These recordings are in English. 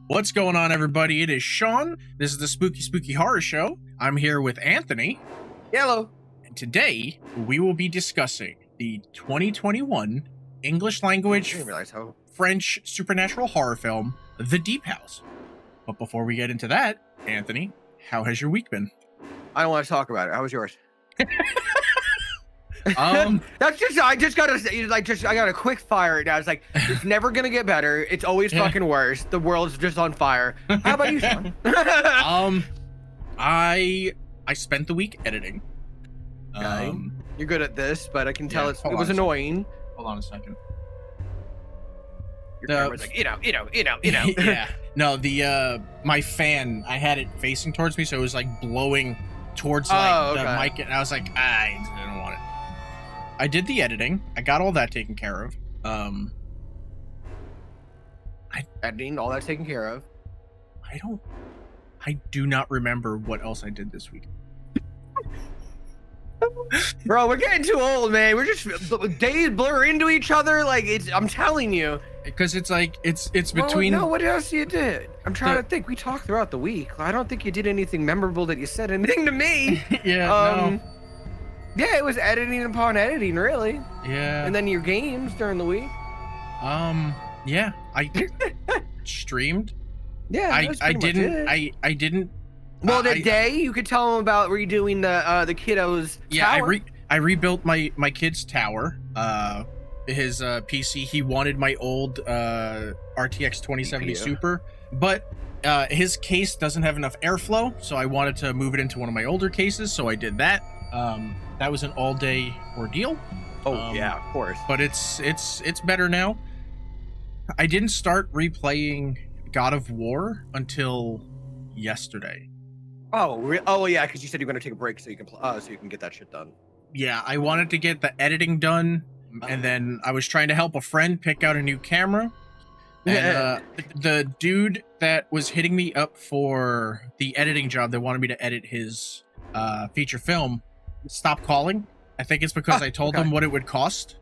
What's going on, everybody? It is Sean. This is the Spooky Horror Show. I'm here with Anthony. Hello. And today, we will be discussing the 2021 English language I didn't realize how. French supernatural horror film, The Deep House. But before we get into that, Anthony, how has your week been? I don't want to talk about it. How was yours? That's just I just gotta say, I got a quick fire now. It's like it's never gonna get better. It's always fucking worse. The world's just on fire. How about you, Sean? I spent the week editing. You're good at this, but I can tell Yeah, it was annoying. Hold on a second. Your camera's like, you know. Yeah. No, my fan, I had it facing towards me, so it was like blowing towards the mic, and I was like, I don't want it. I did the editing. I got all that taken care of. Editing, all that's taken care of. I do not remember what else I did this week. Bro, we're getting too old, man. We're just days blur into each other. Like I'm telling you. Because it's like it's between. No, what else you did? I'm trying to think. We talked throughout the week. I don't think you did anything memorable that you said anything to me. No. Yeah, it was editing upon editing, really. Yeah. And then your games during the week. Yeah, I streamed. Yeah, I didn't. Well, today you could tell them about redoing the kiddos. Yeah, tower. I rebuilt my kid's tower. His PC. He wanted my old RTX 2070 Super, but his case doesn't have enough airflow, so I wanted to move it into one of my older cases. So I did that. That was an all-day ordeal. Oh yeah, of course. But it's better now. I didn't start replaying God of War until yesterday. Oh yeah, because you said you're gonna take a break so you can get that shit done. Yeah, I wanted to get the editing done, and then I was trying to help a friend pick out a new camera. And the dude that was hitting me up for the editing job that wanted me to edit his feature film stopped calling. I think it's because I told him what it would cost.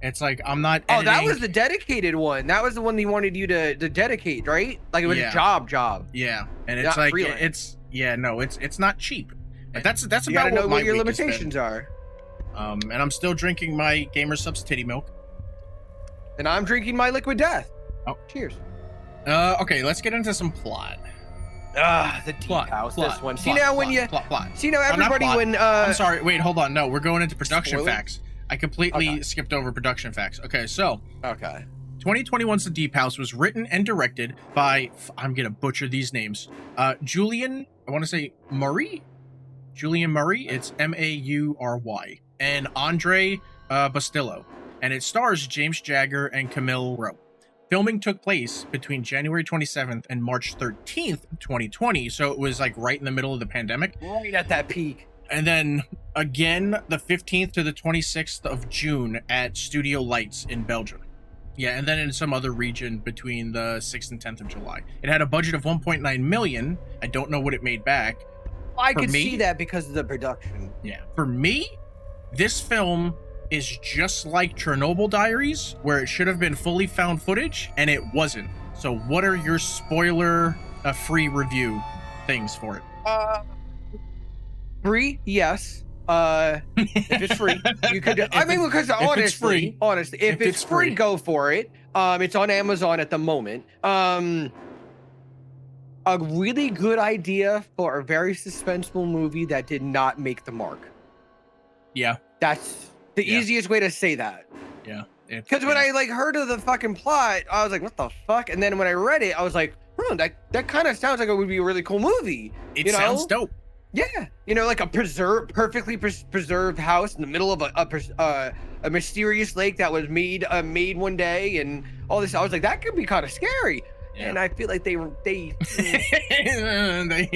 It's like, I'm not editing. That was the dedicated one. That was the one he wanted you to dedicate, right? Like it was a job. Yeah, and it's like freelance. It's not cheap. But that's you about gotta know what your week has been. limitations are. And I'm still drinking my Gamer Subs titty milk. And I'm drinking my liquid death. Oh, cheers. Okay, let's get into some plot. The Deep House. This one. See now everybody when I'm sorry. Wait, hold on. No, we're going into production facts. I completely skipped over production facts. Okay, so 2021's The Deep House was written and directed by, I'm gonna butcher these names, Julian, I want to say Murray. Julian Murray. It's Maury, and Andre Bastillo, and it stars James Jagger and Camille Rowe. Filming took place between January 27th and March 13th, 2020, so it was like right in the middle of the pandemic. Right at that peak. And then again, the 15th to the 26th of June at Studio Lights in Belgium. Yeah, and then in some other region between the 6th and 10th of July. It had a budget of 1.9 million. I don't know what it made back. I could see that because of the production. Yeah. For me, this film is just like Chernobyl Diaries, where it should have been fully found footage, and it wasn't. So what are your spoiler-free review things for it? Free, yes. If it's free, you could. Because honestly, if it's free, go for it. It's on Amazon at the moment. A really good idea for a very suspenseful movie that did not make the mark. Yeah, that's the easiest way to say that. Yeah, because when I heard of the fucking plot, I was like, what the fuck? And then when I read it, I was like, that kind of sounds like it would be a really cool movie. It sounds dope. Yeah, like a perfectly preserved house in the middle of a mysterious lake that was made one day, and all this. I was like, that could be kind of scary. Yeah. And I feel like they they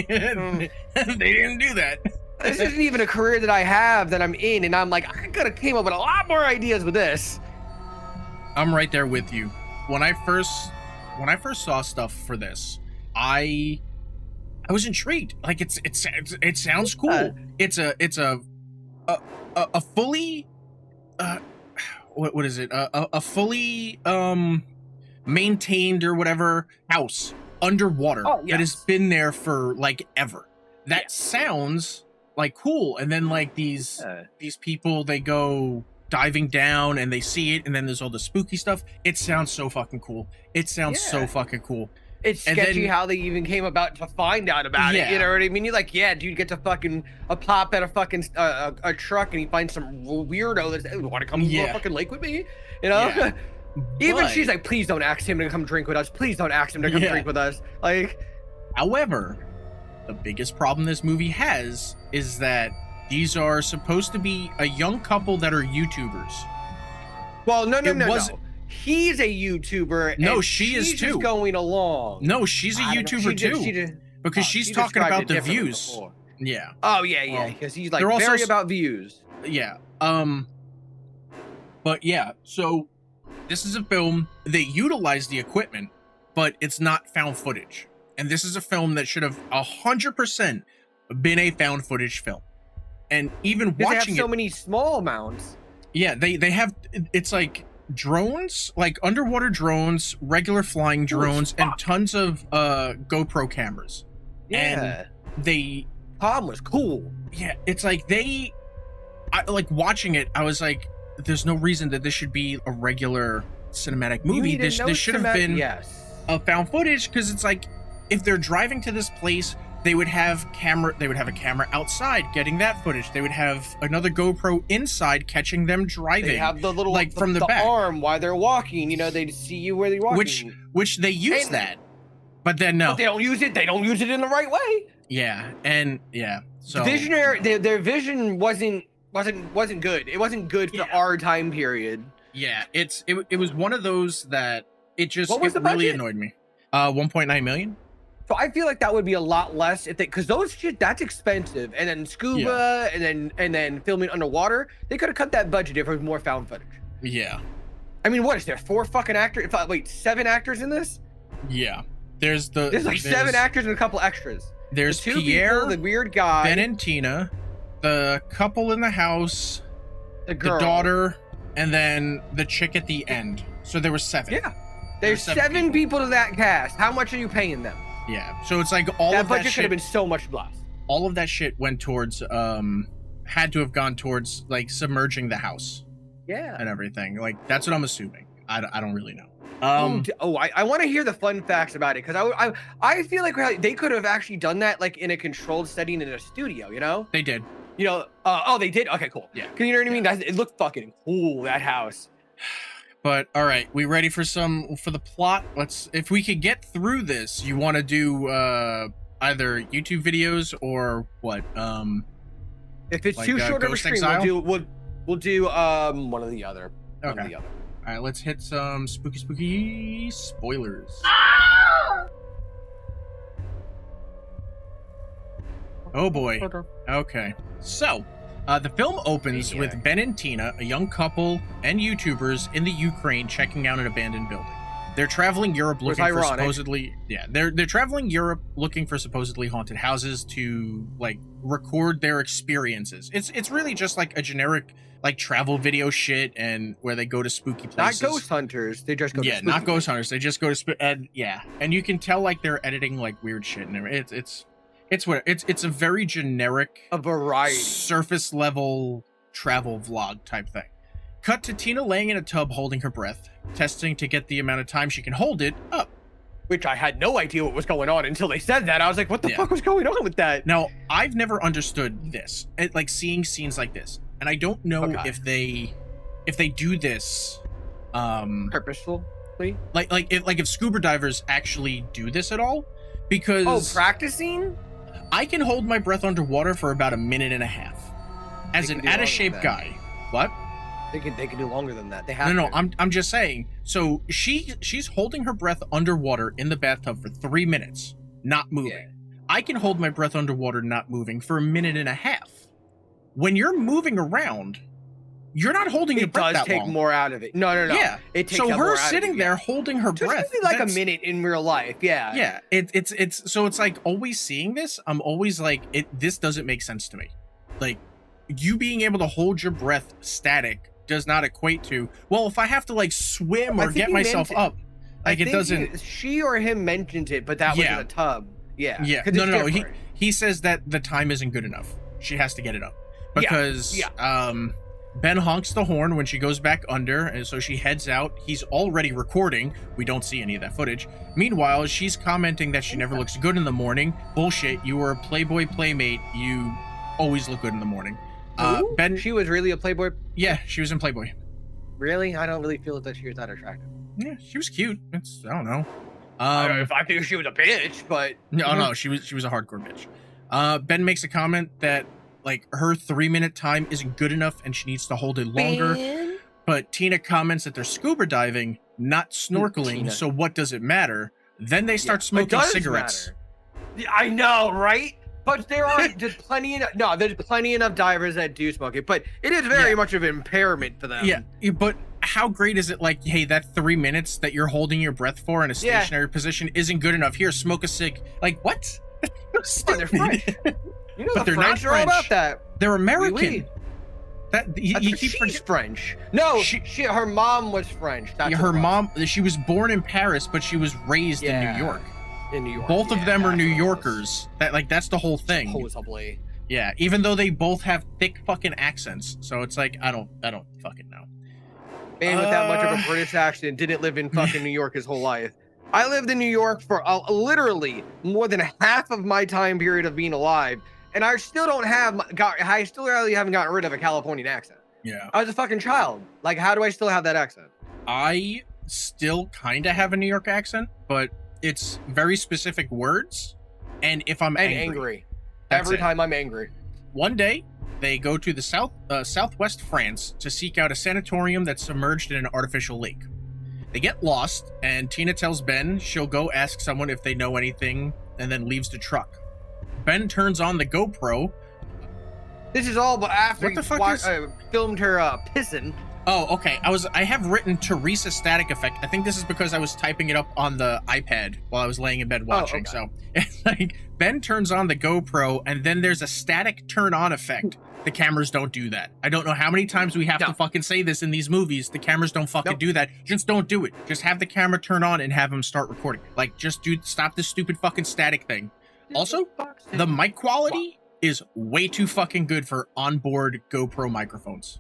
didn't do that. This isn't even a career that I have that I'm in, and I'm like, I could have came up with a lot more ideas with this. I'm right there with you. When I first saw stuff for this, I was intrigued. Like it sounds cool. It's a fully what is it? A fully maintained or whatever house underwater Oh, that has yes. been there for like ever. That Yes. sounds like cool. And then like these people, they go diving down and they see it, and then there's all the spooky stuff. It sounds so fucking cool. It sounds so fucking cool. It's And sketchy then- how they even came about to find out about it. You know what I mean? You're like, yeah, dude gets a pop at a fucking a truck, and he finds some weirdo that's, hey, want to come to a fucking lake with me? You know? Yeah. Even But- she's like, please don't ask him to come drink with us. Please don't ask him to come drink with us. Like, However, the biggest problem this movie has is that these are supposed to be a young couple that are YouTubers. well, no. wasn't- He's a YouTuber. No, and she is she's just too. going along. No, she's a I don't know. YouTuber She too. just- because oh, she's she talking described about it the differently views. before. Yeah. Oh yeah, Well, because he's like they're also very s- about views. Yeah. But yeah, so this is a film, they utilize the equipment, but it's not found footage. And this is a film that should have 100% been a found footage film. And even Because they have watching so it, many small amounts. yeah, they have, it's like drones, like underwater drones, regular flying drones, and tons of GoPro cameras. Yeah, They, Tom was cool. yeah, it's like I like watching it, I was like, there's no reason that this should be a regular cinematic movie. You need This to should have been yes. a found footage, because it's like, if they're driving to this place, they would have a camera outside getting that footage. They would have another GoPro inside catching them driving. They have the little like from the back, arm while they're walking. You know, they see you where they're walking. which they use And- that, but then no, But they don't use it. They don't use it in the right way. yeah, and yeah, so Visionary. Their vision wasn't good. It wasn't good for our time period. yeah, it was one of those that it just What was it the really budget? annoyed me. 1.9 million. So I feel like that would be a lot less if they, because those shit, that's expensive. And then scuba, and then filming underwater, they could have cut that budget if it was more found footage. Yeah, I mean, what is there? 4 fucking actors? Wait, 7 actors in this? yeah. There's like 7 actors and a couple extras. There's The 2 Pierre, people, the weird guy, Ben and Tina, the couple in the house, the girl, the daughter, and then the chick at the end. So there were 7. Yeah, there's 7 people to that cast. How much are you paying them? Yeah. So it's like all That of that budget could shit. have been so much less. All of that shit went towards had to have gone towards like submerging the house Yeah. and everything. Like that's what I'm assuming. I don't really know. I want to hear the fun facts about it, because I feel like they could have actually done that like in a controlled setting in a studio, you know? They did. You know, they did? Okay, cool. Yeah. Cause you know what I mean? It looked fucking cool, that house. But all right, we ready for the plot? If we could get through this, you want to do either YouTube videos or what? If it's Like, too short of a Ghost stream, Exile? we'll do one or the other. One or Okay. the other. All right, let's hit some spooky spoilers. Oh boy. Okay. So, the film opens with Ben and Tina, a young couple and YouTubers in the Ukraine checking out an abandoned building. They're traveling Europe looking for supposedly they're traveling Europe looking for supposedly haunted houses to like record their experiences. It's really just like a generic like travel video shit, and where they go to spooky places. Not ghost hunters. They just go. Yeah, to not ghost hunters. They just go to and and you can tell like they're editing like weird shit, and it's a very generic, a variety, surface level travel vlog type thing. Cut to Tina laying in a tub holding her breath, testing to get the amount of time she can hold it up. Which I had no idea what was going on until they said that. I was like, what the fuck was going on with that? Now, I've never understood this, like seeing scenes like this, and I don't know if they do this purposefully, like if scuba divers actually do this at all, because practicing. I can hold my breath underwater for about a minute and a half as an out of shape guy. What? They can do longer than that. They have No, I'm just saying. So she's holding her breath underwater in the bathtub for 3 minutes, not moving. Yeah. I can hold my breath underwater not moving for a minute and a half. When you're moving around, you're not holding your breath that long. It does take more out of it. No. Yeah. It takes so her sitting there holding her breath. Just like a minute in real life. Yeah. Yeah. It's so it's like always seeing this. I'm always like this doesn't make sense to me. Like you being able to hold your breath static does not equate to, well, if I have to like swim or get myself up. Like, it doesn't. She or him mentioned it, but that was in a tub. Yeah. Yeah. No. He says that the time isn't good enough. She has to get it up because Ben honks the horn when she goes back under, and so she heads out. He's already recording. We don't see any of that footage. Meanwhile, she's commenting that she never looks good in the morning. Bullshit. You were a Playboy playmate. You always look good in the morning. Ben. She was really a Playboy. Yeah, she was in Playboy. Really? I don't really feel that she was that attractive. Yeah, she was cute. I don't know. If I think she was a bitch, but no, she was a hardcore bitch. Ben makes a comment that like her 3-minute time isn't good enough and she needs to hold it longer. Ben? But Tina comments that they're scuba diving, not snorkeling. So what does it matter? Then they start smoking cigarettes. I know, right? But there's plenty enough divers that do smoke it, but it is very much of an impairment for them. Yeah, but how great is it? Like, hey, that 3 minutes that you're holding your breath for in a stationary position isn't good enough. Here, smoke a cig. Like, what? Oh, they're French. You know, but they're not French. About that. They're American. Oui. She's French. No, her mom was French. That's her mom. She was born in Paris, but she was raised in New York. In New York. Both of them are New Yorkers. That's the whole thing. Supposedly. Yeah, even though they both have thick fucking accents. So it's like I don't fucking know. Man with that much of a British accent didn't live in fucking New York his whole life. I lived in New York for literally more than half of my time period of being alive, and I still really haven't gotten rid of a Californian accent. Yeah. I was a fucking child. Like, how do I still have that accent? I still kind of have a New York accent, but it's very specific words, and if I'm angry. Every time I'm angry. One day, they go to the southwest France to seek out a sanatorium that's submerged in an artificial lake. They get lost, and Tina tells Ben she'll go ask someone if they know anything, and then leaves the truck. Ben turns on the GoPro. This is all after he filmed her pissing. Oh, okay. I have written Teresa static effect. I think this is because I was typing it up on the iPad while I was laying in bed watching. So it's like Ben turns on the GoPro and then there's a static turn on effect. The cameras don't do that. I don't know how many times we have to fucking say this in these movies. The cameras don't fucking do that. Just don't do it. Just have the camera turn on and have them start recording. Like, just stop this stupid fucking static thing. Also, the mic quality is way too fucking good for onboard GoPro microphones.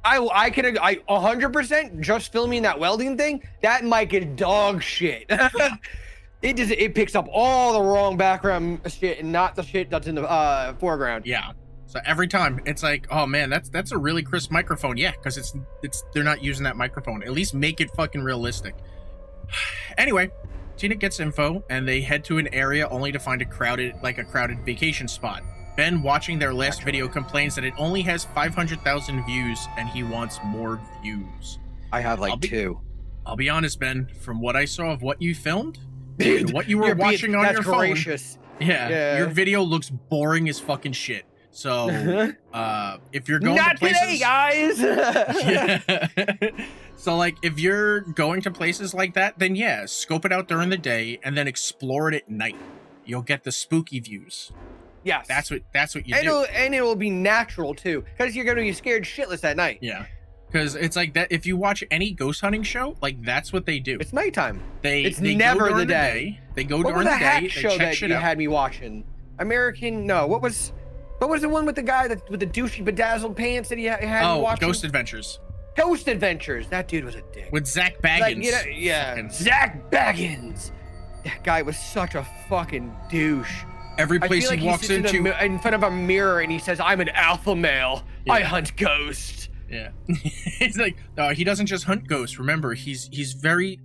I can 100% just filming that welding thing. That mic is dog shit. It picks up all the wrong background shit and not the shit that's in the foreground. Yeah. So every time it's like, oh man, that's a really crisp microphone. Yeah, because they're not using that microphone. At least make it fucking realistic. Anyway, Tina gets info and they head to an area only to find a crowded vacation spot. Ben, watching their last video, complains that it only has 500,000 views and he wants more views. I have like 2. I'll be honest, Ben, from what I saw of what you filmed, and what you were watching on your phone, your video looks boring as fucking shit. So, if you're going to places, today, guys. So, like, if you're going to places like that, then yeah, scope it out during the day and then explore it at night. You'll get the spooky views. Yes, that's what you do, and it will be natural too, because you're gonna be scared shitless at night. Yeah, because it's like that. If you watch any ghost hunting show, like that's what they do. It's nighttime. They never the day. They go during the day. Show that you had me watching? American? No. What was the one with the guy with the douchey bedazzled pants that he had me watching? Ghost Adventures. Ghost Adventures. That dude was a dick. With Zach Baggins. Like, Zach Baggins. That guy was such a fucking douche. Every place he walks into, in front of a mirror, and he says, "I'm an alpha male. Yeah. I hunt ghosts." Yeah, it's like no, he doesn't just hunt ghosts. Remember, he's very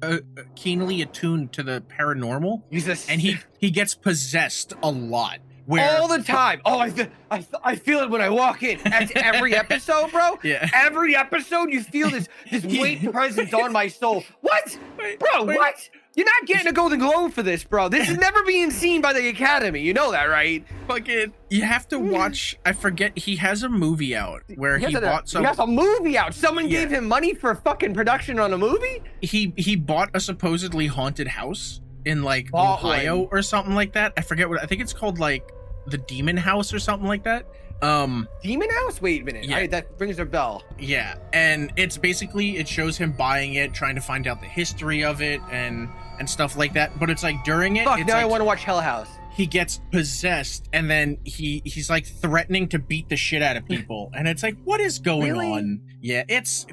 keenly attuned to the paranormal. And he gets possessed a lot. All the time. Oh, I feel it when I walk in. That's every episode, bro. Yeah. Every episode, you feel this weight presence on my soul. What, bro? What? You're not getting a Golden Globe for this, bro. This is never being seen by the Academy. You know that, right? Fucking, you have to watch. I forget. He has a movie out where he bought some. He has a movie out. Someone gave him money for fucking production on a movie. He bought a supposedly haunted house in like Ohio or something like that. I forget what. I think it's called like the Demon House or something like that. Demon House? Wait a minute. Yeah. That rings a bell. Yeah, and it's basically, it shows him buying it, trying to find out the history of it and stuff like that. But it's like during it, Fuck, it's now like I want to watch Hell House. he gets possessed, and then he's like threatening to beat the shit out of people, and it's like, what is going on? Yeah, it's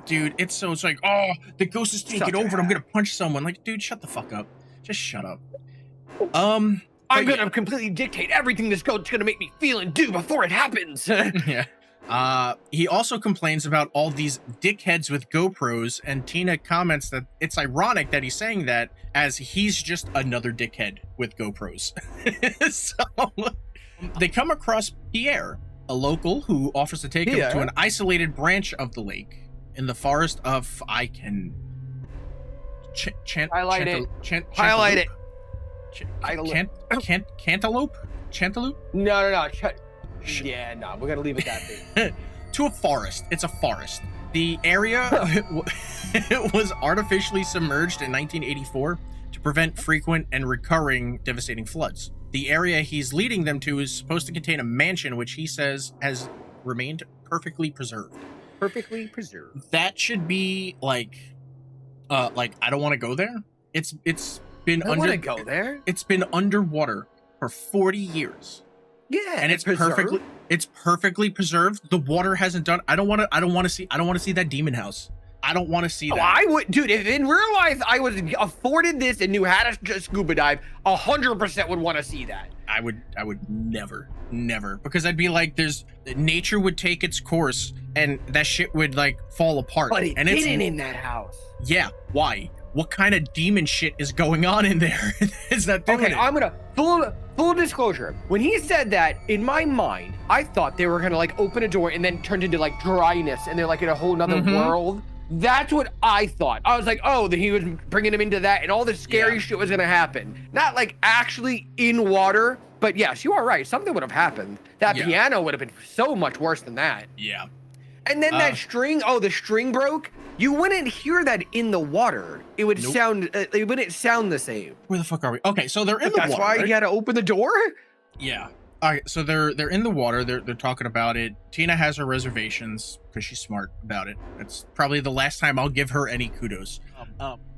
like, oh, the ghost is taking over, and I'm gonna punch someone. Like, dude, shut the fuck up. Just shut up. I'm gonna completely dictate everything this ghost's gonna make me feel and do before it happens. Yeah. He also complains about all these dickheads with GoPros, and Tina comments that it's ironic that he's saying that, as he's just another dickhead with GoPros. So they come across Pierre, a local who offers to take him to an isolated branch of the lake in the forest of Highlight it. Cantaloupe? No. Yeah, no, we're gonna leave it that big. To a forest. It's a forest. The area was artificially submerged in 1984 to prevent frequent and recurring devastating floods. The area he's leading them to is supposed to contain a mansion which he says has remained perfectly preserved. Perfectly preserved. That should be like I don't want to go there. It's been go there. It's been underwater for 40 years. Yeah, and it's perfectly preserved. The water hasn't done. I don't want to see that demon house. I don't want to see that. I would, dude. If in real life I was afforded this and knew how to scuba dive, 100% would want to see that. I would never, because I'd be like, nature would take its course and that shit would like fall apart. But it and didn't in that house. Yeah, why? What kind of demon shit is going on in there? Is that doing it? I'm gonna full disclosure. When he said that, in my mind, I thought they were gonna like open a door and then turned into like dryness, and they're like in a whole nother world. That's what I thought. I was like, oh, that he was bringing him into that, and all this scary shit was gonna happen. Not like actually in water, but yes, you are right. Something would have happened. That piano would have been so much worse than that. Yeah. And then that string, the string broke. You wouldn't hear that in the water. It would sound, it wouldn't sound the same. Where the fuck are we? Okay, so they're in the water. That's why you had to open the door? Yeah. All right, so they're in the water. They're talking about it. Tina has her reservations because she's smart about it. It's probably the last time I'll give her any kudos.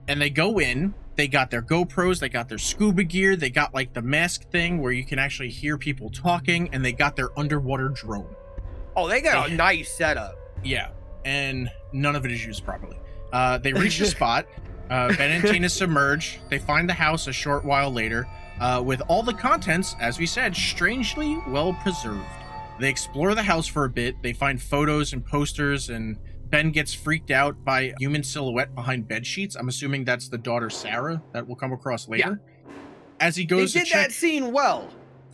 And they go in. They got their GoPros. They got their scuba gear. They got like the mask thing where you can actually hear people talking, and they got their underwater drone. Oh, they got a nice setup. Yeah, and none of it is used properly. They reach the spot. Ben and Tina submerge. They find the house a short while later, with all the contents, as we said, strangely well preserved. They explore the house for a bit. They find photos and posters, and Ben gets freaked out by a human silhouette behind bed sheets. I'm assuming that's the daughter Sarah that we'll come across later. Yeah. As he goes to check, that scene well.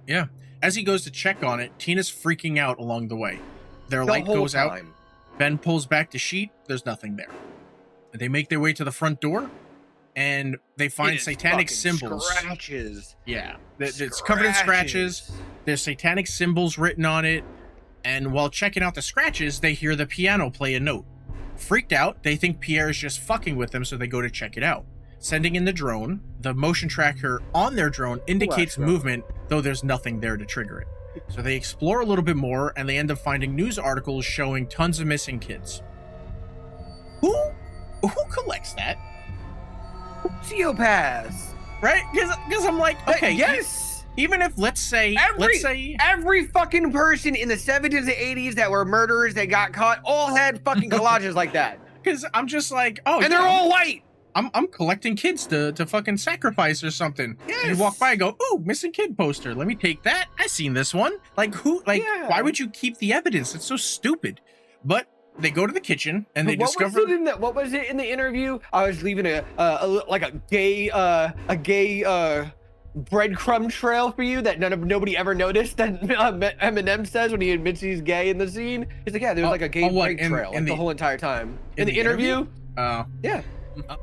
Yeah. As he goes to check on it, Tina's freaking out along the way. Their light goes out. Ben pulls back the sheet. There's nothing there. They make their way to the front door, and they find satanic symbols. Scratches. Yeah. It's covered in scratches. There's satanic symbols written on it. And while checking out the scratches, they hear the piano play a note. Freaked out, they think Pierre is just fucking with them, so they go to check it out. Sending in the drone, the motion tracker on their drone indicates movement, though there's nothing there to trigger it. So they explore a little bit more, and they end up finding news articles showing tons of missing kids. Who collects that? Sociopaths. Right? Because I'm like, okay, yes. Even if let's say every fucking person in the 70s and 80s that were murderers that got caught all had fucking collages like that. Because I'm just like, oh, and they're all white. I'm collecting kids to fucking sacrifice or something. Yes. And you walk by and go, ooh, missing kid poster. Let me take that. I seen this one. Like why would you keep the evidence? It's so stupid. But they go to the kitchen and they discover. What was it in the interview? I was leaving a gay breadcrumb trail for you that nobody ever noticed. That Eminem says when he admits he's gay in the scene. He's like, yeah, there was like a gay bread trail the whole entire time in the interview. Yeah.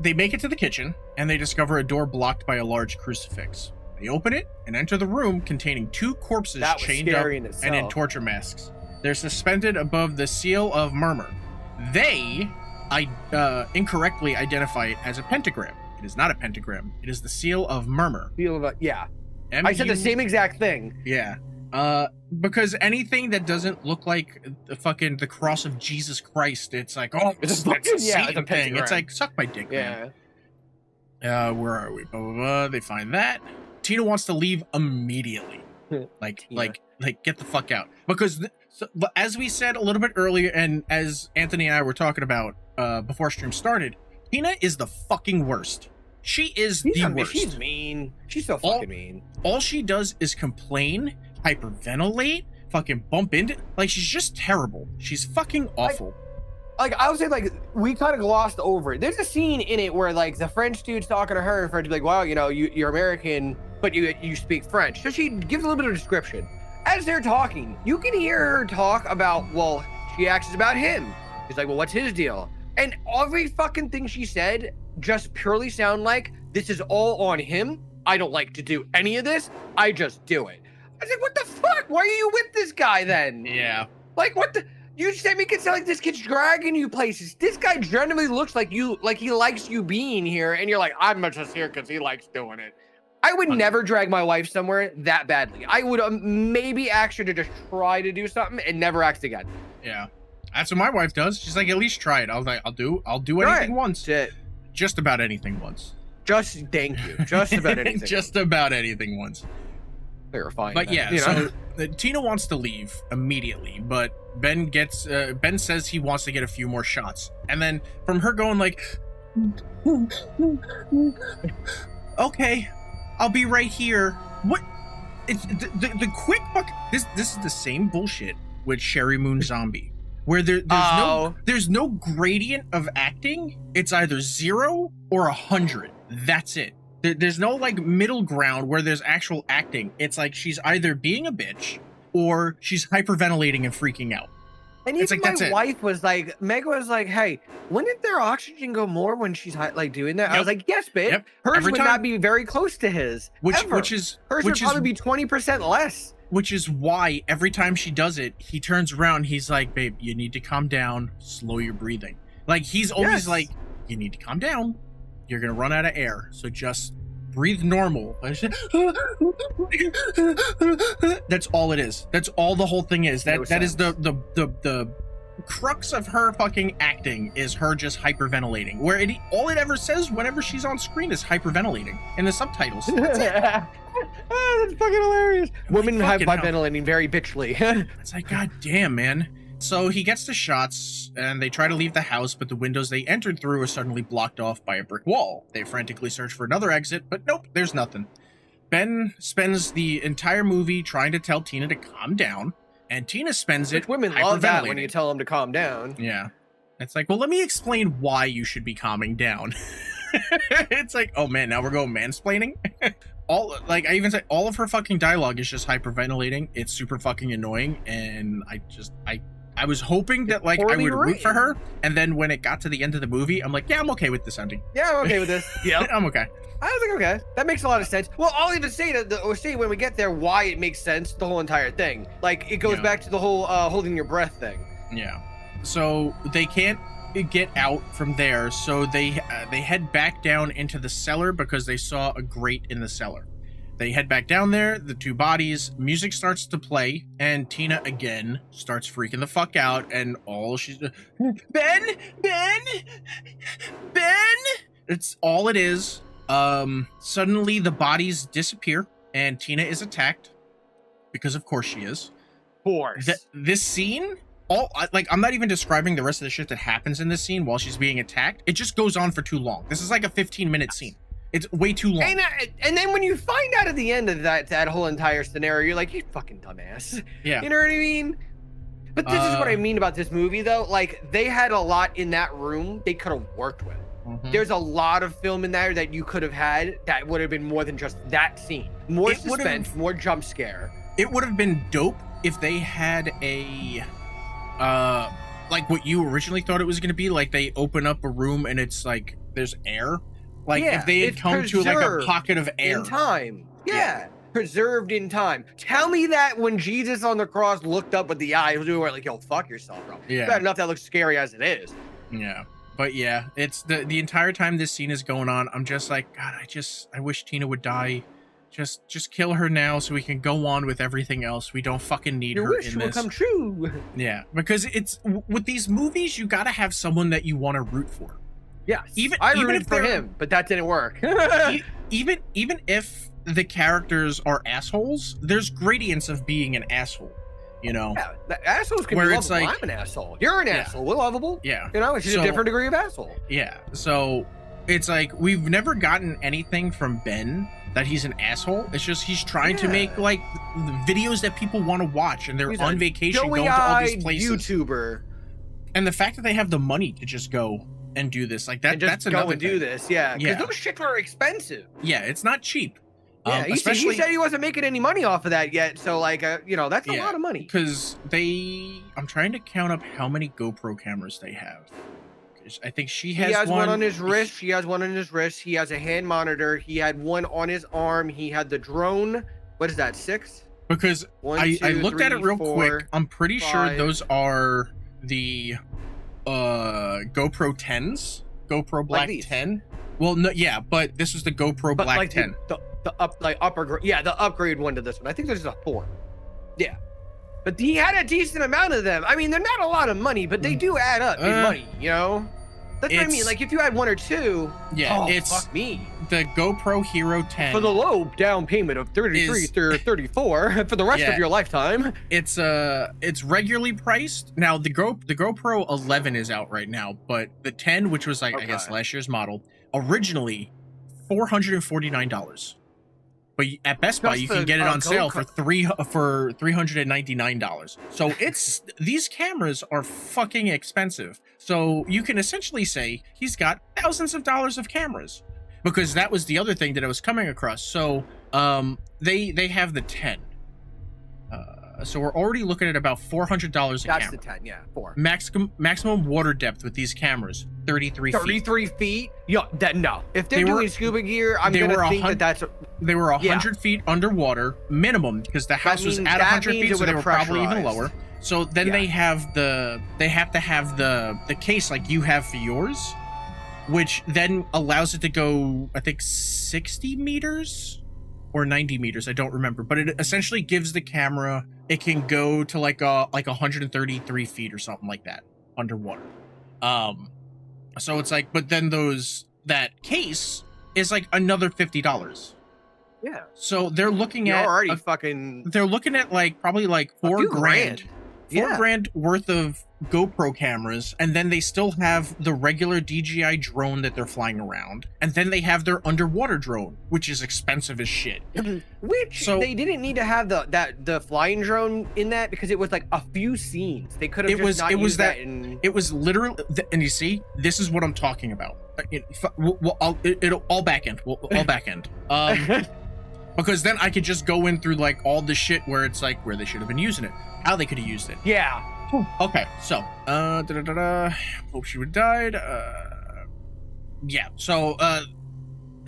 They make it to the kitchen and they discover a door blocked by a large crucifix. They open it and enter the room containing two corpses chained up and in torture masks. They're suspended above the Seal of Murmur. They incorrectly identify it as a pentagram. It is not a pentagram. It is the Seal of Murmur. Yeah. I said the same exact thing. Yeah. Because anything that doesn't look like the cross of Jesus Christ, it's like, oh, it's a Satan thing. It's like, suck my dick, man. Where are we? Blah, blah, blah. They find that. Tina wants to leave immediately. Like, get the fuck out. Because as we said a little bit earlier, and as Anthony and I were talking about before stream started, Tina is the fucking worst. She is the worst. She's mean. She's so fucking mean. All she does is complain, hyperventilate, fucking bump into, like, she's just terrible. She's fucking awful. Like I would say, like, we kind of glossed over it. There's a scene in it where, like, the French dude's talking to her for her to be like, wow, you know, you're American, but you speak French. So she gives a little bit of description. As they're talking, you can hear her talk about, well, she asks about him. She's like, well, what's his deal? And every fucking thing she said just purely sound like, this is all on him. I don't like to do any of this. I just do it. I was like, what the fuck? Why are you with this guy then? Yeah. Like, what the? You said make it sound like this kid's dragging you places. This guy genuinely looks like he likes you being here, and you're like, I'm just here because he likes doing it. I would never drag my wife somewhere that badly. I would maybe ask her to just try to do something and never ask again. Yeah. That's what my wife does. She's like, at least try it. I was like, I'll do anything once. Shit. Just about anything once. Thank you. Just about anything. Just about anything once. Clarifying. But yeah, you know? So Tina wants to leave immediately, but Ben says he wants to get a few more shots. And then from her going like, okay, I'll be right here. What? It's the quick fuck. This is the same bullshit with Sherry Moon Zombie, where there's no gradient of acting. It's either 0 or 100. That's it. There's no like middle ground where there's actual acting. It's like she's either being a bitch or she's hyperventilating and freaking out. And even my wife was like, Meg was like, hey, wouldn't their oxygen go more when she's like doing that? Yep. I was like, yes, babe. Yep. Hers would not be very close to his. Hers would probably be 20% less. Which is why every time she does it, he turns around. He's like, babe, you need to calm down. Slow your breathing. Like, he's always like, you need to calm down. You're going to run out of air. So just breathe normal. That's all it is. That's all the whole thing is. That is the crux of her fucking acting, is her just hyperventilating. Where all it ever says whenever she's on screen is hyperventilating in the subtitles. That's it. That's fucking hilarious. Women hyperventilating very bitchly. It's like, god damn, man. So he gets the shots, and they try to leave the house, but the windows they entered through are suddenly blocked off by a brick wall. They frantically search for another exit, but nope, there's nothing. Ben spends the entire movie trying to tell Tina to calm down, and Tina spends it women love that when you tell them to calm down. Yeah. It's like, well, let me explain why you should be calming down. It's like, oh man, now we're going mansplaining? I even say all of her fucking dialogue is just hyperventilating. It's super fucking annoying, and I was hoping that like I would root for her, and then when it got to the end of the movie, I'm like, yeah, I'm okay with this ending. Yeah, I'm okay with this. Yeah, I'm okay. I was like, okay, that makes a lot of sense. Well, I'll even say when we get there why it makes sense, the whole entire thing. Like, it goes back to the whole holding your breath thing. Yeah. So they can't get out from there, so they head back down into the cellar because they saw a grate in the cellar. They head back down there, the two bodies, music starts to play, and Tina again starts freaking the fuck out, and all she's Ben! It's all it is. Suddenly the bodies disappear, and Tina is attacked, because of course she is. Of course. This scene, I'm not even describing the rest of the shit that happens in this scene while she's being attacked. It just goes on for too long. This is like a 15-minute scene. It's way too long. And then when you find out at the end of that whole entire scenario, you're like, you fucking dumbass. Yeah. You know what I mean? But this is what I mean about this movie, though. Like, they had a lot in that room they could have worked with. Mm-hmm. There's a lot of film in there that you could have had that would have been more than just that scene. More suspense, more jump scare. It would have been dope if they had a... like what you originally thought it was going to be. Like, they open up a room and it's like, there's air. Like, if they had come to like a pocket of air. In time. Yeah. Preserved in time. Tell me that when Jesus on the cross looked up with the eyes, we were like, yo, fuck yourself, bro. Yeah. Bad enough that looks scary as it is. Yeah. But yeah, it's the entire time this scene is going on, I'm just like, God, I wish Tina would die. just kill her now so we can go on with everything else. We don't fucking need her in this. Your wish will come true. Yeah, because it's with these movies, you gotta have someone that you want to root for. Yeah, I rooted for him, but that didn't work. even if the characters are assholes, there's gradients of being an asshole. You know, yeah, the assholes can be lovable. Like, I'm an asshole. You're an asshole. We're lovable. Yeah, you know, it's just a different degree of asshole. Yeah, so it's like we've never gotten anything from Ben that he's an asshole. It's just he's trying to make like videos that people want to watch, and they're he's on vacation going to all these places. YouTuber, and the fact that they have the money to just go and do this, like that, and just that's another thing. Do this, yeah, because those shits are expensive. Yeah, it's not cheap. Yeah, he said he wasn't making any money off of that yet, so like, you know, that's a lot of money. Because I'm trying to count up how many GoPro cameras they have. I think he has one on his wrist. She has one on his wrist. He has a hand monitor. He had one on his arm. He had the drone. What is that? 6? Because I looked at it real quick. I'm pretty sure those are the GoPro 10s. GoPro Black 10. Well, no, yeah, but this was the GoPro Black like 10. The upgrade one to this one. I think there's a 4. Yeah. But he had a decent amount of them. I mean, they're not a lot of money, but they do add up in money, you know? That's what I mean. Like, if you had 1 or 2, fuck me. The GoPro Hero 10. For the low down payment of 33 or 34 for the rest of your lifetime. It's regularly priced. Now, the GoPro 11 is out right now, but the 10, which was like, I guess, last year's model, originally $449. But at Best Buy, you can get it on sale for $399. So these cameras are fucking expensive. So you can essentially say he's got thousands of dollars of cameras, because that was the other thing that I was coming across. So they have the 10. So we're already looking at about $400 a camera. That's the 10, yeah, 4. Maximum water depth with these cameras, 33 feet. 33 feet? Yeah, no. If they're doing scuba gear, I'm going to think that's... They were 100 feet underwater, minimum, because the house was at 100 feet, so they were probably even lower. So then they have to have the case like you have for yours, which then allows it to go, I think, 60 meters or 90 meters. I don't remember, but it essentially gives the camera, it can go to like 133 feet or something like that underwater. So it's like, but then that case is like another $50. Yeah. So they're looking at they're looking at like probably like $4 grand. $4 grand worth of GoPro cameras, and then they still have the regular DJI drone that they're flying around, and then they have their underwater drone, which is expensive as shit. They didn't need to have the flying drone in that, because it was like a few scenes. They could have It was literally, and you see, this is what I'm talking about. I'll back end. I'll back end. Because then I could just go in through like all the shit where it's like where they should have been using it, how they could have used it. Yeah. Okay, so hope she would have died. Yeah. So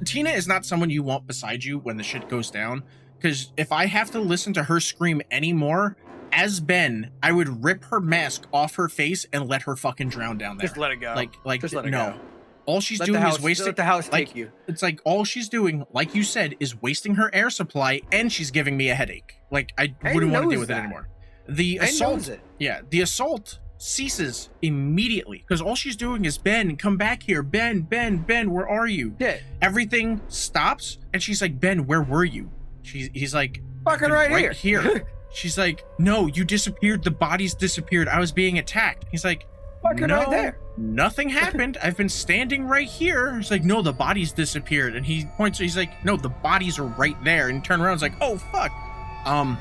Tina is not someone you want beside you when the shit goes down, because if I have to listen to her scream anymore, as Ben, I would rip her mask off her face and let her fucking drown down there. Just let it go. Like just let it no. Go. All she's doing is wasting. Let the house like, take you. It's like all she's doing, like you said, is wasting her air supply, and she's giving me a headache. Like I wouldn't want to deal with it anymore. The assault, the assault ceases immediately, because all she's doing is, Ben, come back here. Ben, where are you? Yeah. Everything stops, and she's like, Ben, where were you? He's like, fucking right here. She's like, no, you disappeared. The bodies disappeared. I was being attacked. He's like, fucking right there. Nothing happened. I've been standing right here. He's like, no, the bodies disappeared. And he points, he's like, no, the bodies are right there. And turn around, he's like, oh, fuck.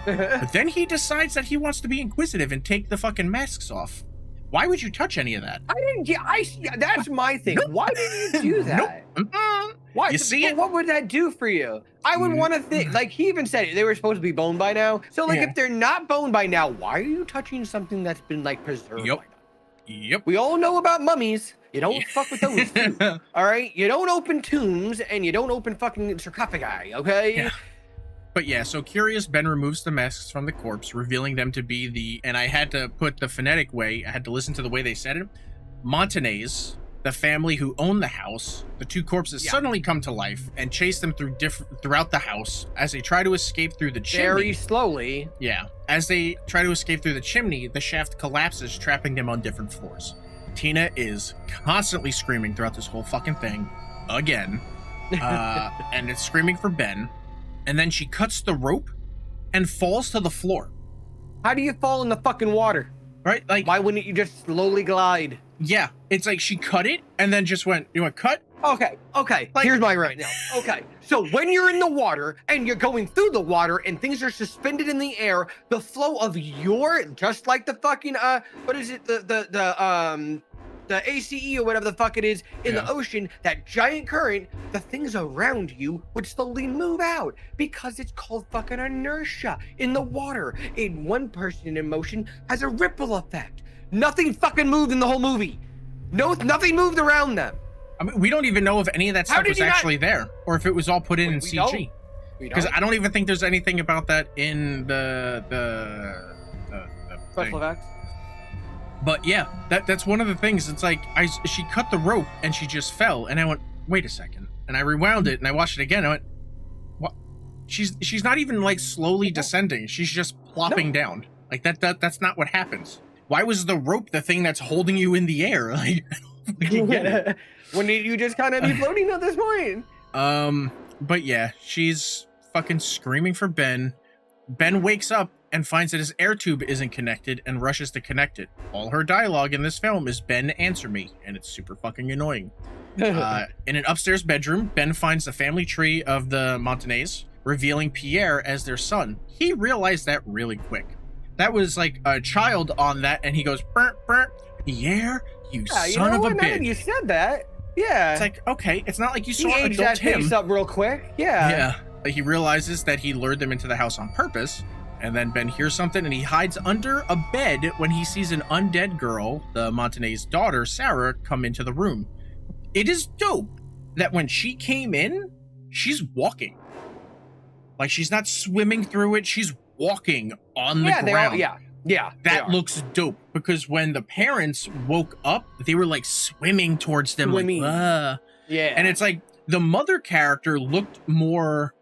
But then he decides that he wants to be inquisitive and take the fucking masks off. Why would you touch any of that? I didn't get, that's my thing. Nope. Why did you do that? Nope. Why? You see it? What would that do for you? I would want to think, like he even said it, they were supposed to be boned by now. So like if they're not boned by now, why are you touching something that's been like preserved by now? Yep. We all know about mummies. You don't fuck with those. All right? You don't open tombs, and you don't open fucking sarcophagi, okay? Yeah. But yeah, so curious, Ben removes the masks from the corpse, revealing them to be and I had to put the phonetic way, I had to listen to the way they said it, Montanese, the family who own the house, the two corpses suddenly come to life and chase them throughout the house as they try to escape through the chimney. Very slowly. Yeah. As they try to escape through the chimney, the shaft collapses, trapping them on different floors. Tina is constantly screaming throughout this whole fucking thing again. And it's screaming for Ben. And then she cuts the rope and falls to the floor. How do you fall in the fucking water? Right? Like, why wouldn't you just slowly glide? Yeah, it's like she cut it and then just went, you want cut? Okay. Like, here's my right now. Okay. So when you're in the water and you're going through the water and things are suspended in the air, the flow of just like the fucking what is it? The ACE or whatever the fuck it is in the ocean, that giant current, the things around you would slowly move out because it's called fucking inertia in the water. In one person in motion has a ripple effect. Nothing fucking moved in the whole movie. Nothing moved around them. I mean, we don't even know if any of that stuff was actually there or if it was all put in CG. Because I don't even think there's anything about that in the special effects. But yeah, that's one of the things. It's like she cut the rope and she just fell, and I went, wait a second, and I rewound it and I watched it again. I went, what? She's not even like slowly descending. She's just plopping down. Like that's not what happens. Why was the rope the thing that's holding you in the air? Like, I don't get it. Wouldn't you just kind of be floating at this point? But yeah, she's fucking screaming for Ben. Ben wakes up and finds that his air tube isn't connected and rushes to connect it. All her dialogue in this film is Ben, answer me, and it's super fucking annoying. In an upstairs bedroom, Ben finds the family tree of the Montagnais, revealing Pierre as their son. He realized that really quick. That was like a child on that, and he goes, burnt, Pierre, you son of a bitch. You said that. Yeah. It's like, okay, it's not like you saw adult that face up real quick. Yeah. Yeah. Like, he realizes that he lured them into the house on purpose, and then Ben hears something, and he hides under a bed when he sees an undead girl, the Montagnais' daughter, Sarah, come into the room. It is dope that when she came in, she's walking. Like, she's not swimming through it, she's walking on the ground. That looks dope, because when the parents woke up, they were like swimming towards them. Like, and it's like the mother character looked more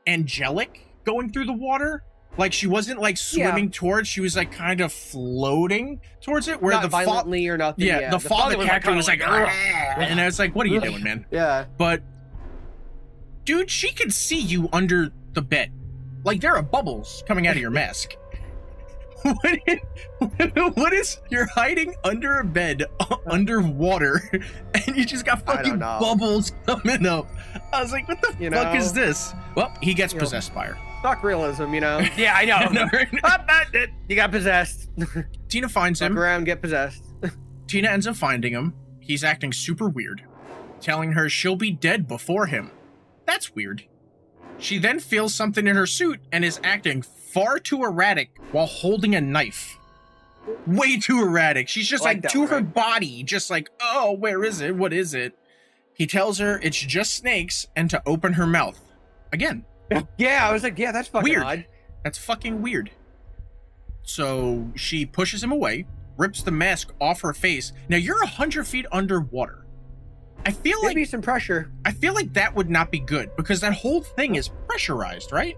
angelic going through the water. Like, she wasn't like swimming towards, she was like kind of floating towards it, where not violently or nothing. The father character was like and I was like, what are you doing, man? But dude, she can see you under the bed. Like, there are bubbles coming out of your mask. What is, you're hiding under a bed underwater and you just got fucking bubbles coming up. I was like, what the fuck is this? Well, he gets possessed by her. Fuck realism, Yeah, I know. You got possessed. Tina finds him. Fuck around, get possessed. Tina ends up finding him. He's acting super weird, telling her she'll be dead before him. That's weird. She then feels something in her suit and is acting far too erratic while holding a knife. Way too erratic. She's just like to her body, just like, oh, where is it? What is it? He tells her it's just snakes and to open her mouth. Again. Yeah, I was like, yeah, that's fucking weird. Odd. That's fucking weird. So she pushes him away, rips the mask off her face. Now you're 100 feet underwater. I feel like maybe some pressure. I feel like that would not be good because that whole thing is pressurized, right?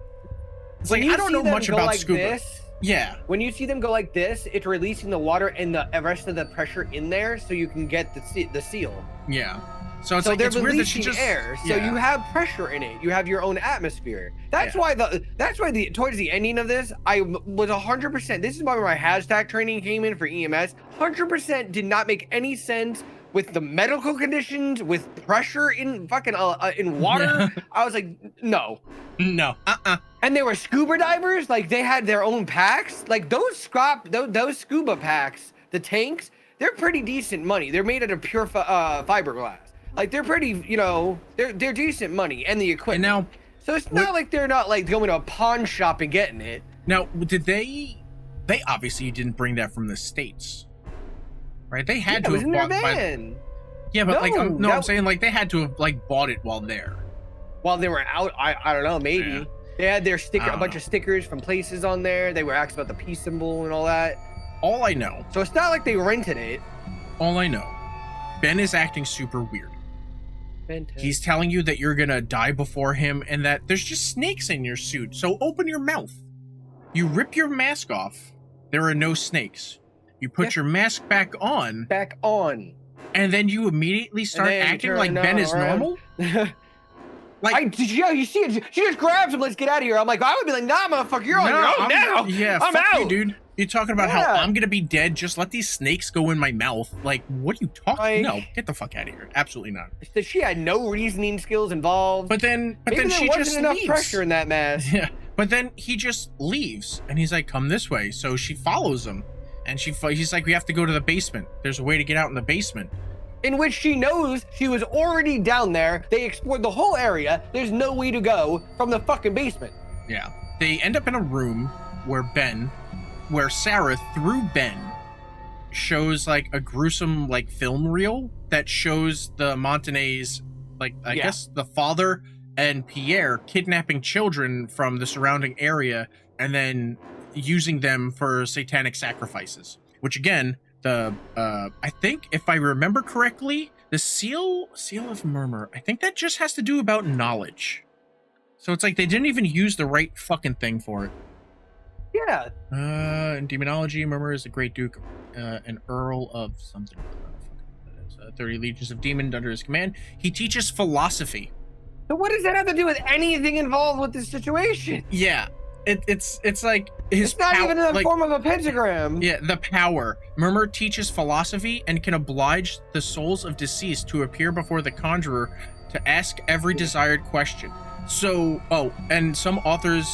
It's like, I don't know much about scuba. Yeah. When you see them go like this, it's releasing the water and the rest of the pressure in there, so you can get the seal. Yeah. So it's like, it's weird that she just air, so you have pressure in it. You have your own atmosphere. That's why towards the ending of this, I was 100%. This is why my hashtag training came in for EMS. 100% did not make any sense with the medical conditions, with pressure in fucking in water. I was like, no. And they were scuba divers. Like, they had their own packs. Like, those scuba packs, the they're pretty decent money. They're made out of pure fiberglass. Like, they're pretty, they're decent money, and the equipment. And now, so it's not like they're not like going to a pawn shop and getting it. Now, did they obviously didn't bring that from the States, right? They had to have bought it. Yeah, but I'm saying like they had to have like bought it while there. While they were out, I don't know, maybe. Yeah. They had their a bunch of stickers from places on there. They were asked about the peace symbol and all that. All I know. So it's not like they rented it. All I know Ben is acting super weird. Fantastic. He's telling you that you're gonna die before him and that there's just snakes in your suit, so open your mouth. You rip your mask off. There are no snakes. You put your mask back on. Back on. And then you immediately start acting like Ben is normal? Like, you see it? She just grabs him. Let's get out of here. I'm like, I would be like, nah, motherfucker, you're on your own now. Yeah, I'm fuck out, you, dude. You're talking about how I'm gonna be dead. Just let these snakes go in my mouth. Like, what are you talking? No, get the fuck out of here. Absolutely not. She had no reasoning skills involved. But then she just enough leaves. Pressure in that mask. Yeah. But then he just leaves, and he's like, "Come this way." So she follows him, and he's like, "We have to go to the basement. There's a way to get out in the basement." In which she knows she was already down there. They explored the whole area. There's no way to go from the fucking basement. Yeah. They end up in a room where Sarah, through Ben, shows like a gruesome like film reel that shows the Montagnais, like I guess the father and Pierre kidnapping children from the surrounding area and then using them for satanic sacrifices. Which again, I think if I remember correctly, the seal of murmur, I think that just has to do about knowledge. So it's like they didn't even use the right fucking thing for it. Yeah. In demonology, murmur is a great duke, an earl of something. 30 legions of demons under his command. He teaches philosophy. So what does that have to do with anything involved with this situation? Yeah. It's like his it's not even in the form of a pentagram. Yeah, the power. Murmur teaches philosophy and can oblige the souls of deceased to appear before the conjurer to ask every desired question. So, and some authors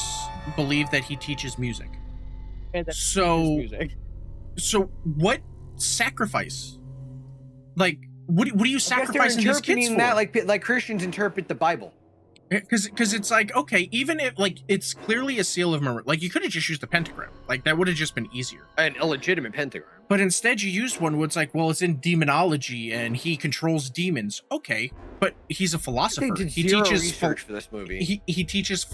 believe that he teaches music. So what sacrifice? Like, what are you sacrificing these kids for? That like Christians interpret the Bible. Because it's like, okay, even if like it's clearly a seal of murmur, like you could have just used the pentagram, like that would have just been easier, an illegitimate pentagram. But instead you used one where it's like, well, it's in demonology and he controls demons. Okay, but he's a philosopher. He teaches research for this movie. He teaches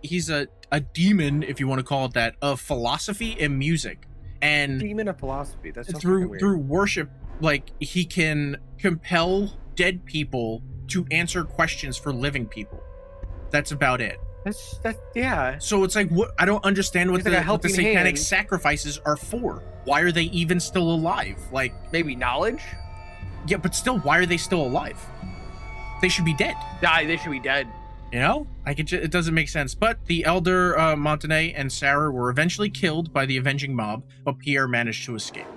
he's a demon, if you want to call it that, of philosophy and music. And demon of philosophy. That's so through worship, like he can compel dead people to answer questions for living people. That's about it. That's yeah. So it's like, what? I don't understand what the satanic sacrifices are for. Why are they even still alive? Like, maybe knowledge? Yeah, but still, why are they still alive? They should be dead. They should be dead. You know, it doesn't make sense. But the elder Montagnais and Sarah were eventually killed by the avenging mob, but Pierre managed to escape.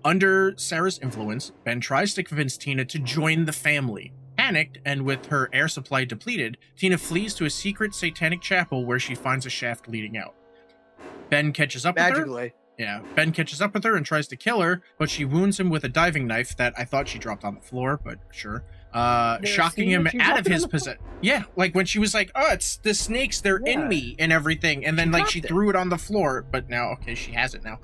Under Sarah's influence, Ben tries to convince Tina to join the family. Panicked, and with her air supply depleted, Tina flees to a secret satanic chapel where she finds a shaft leading out. Ben catches up with her. Yeah, Ben catches up with her and tries to kill her, but she wounds him with a diving knife that I thought she dropped on the floor, but sure. Shocking him out of his possession. Yeah, like when she was like, oh, it's the snakes, they're in me and everything. And then she threw it on the floor, but now, okay, she has it now.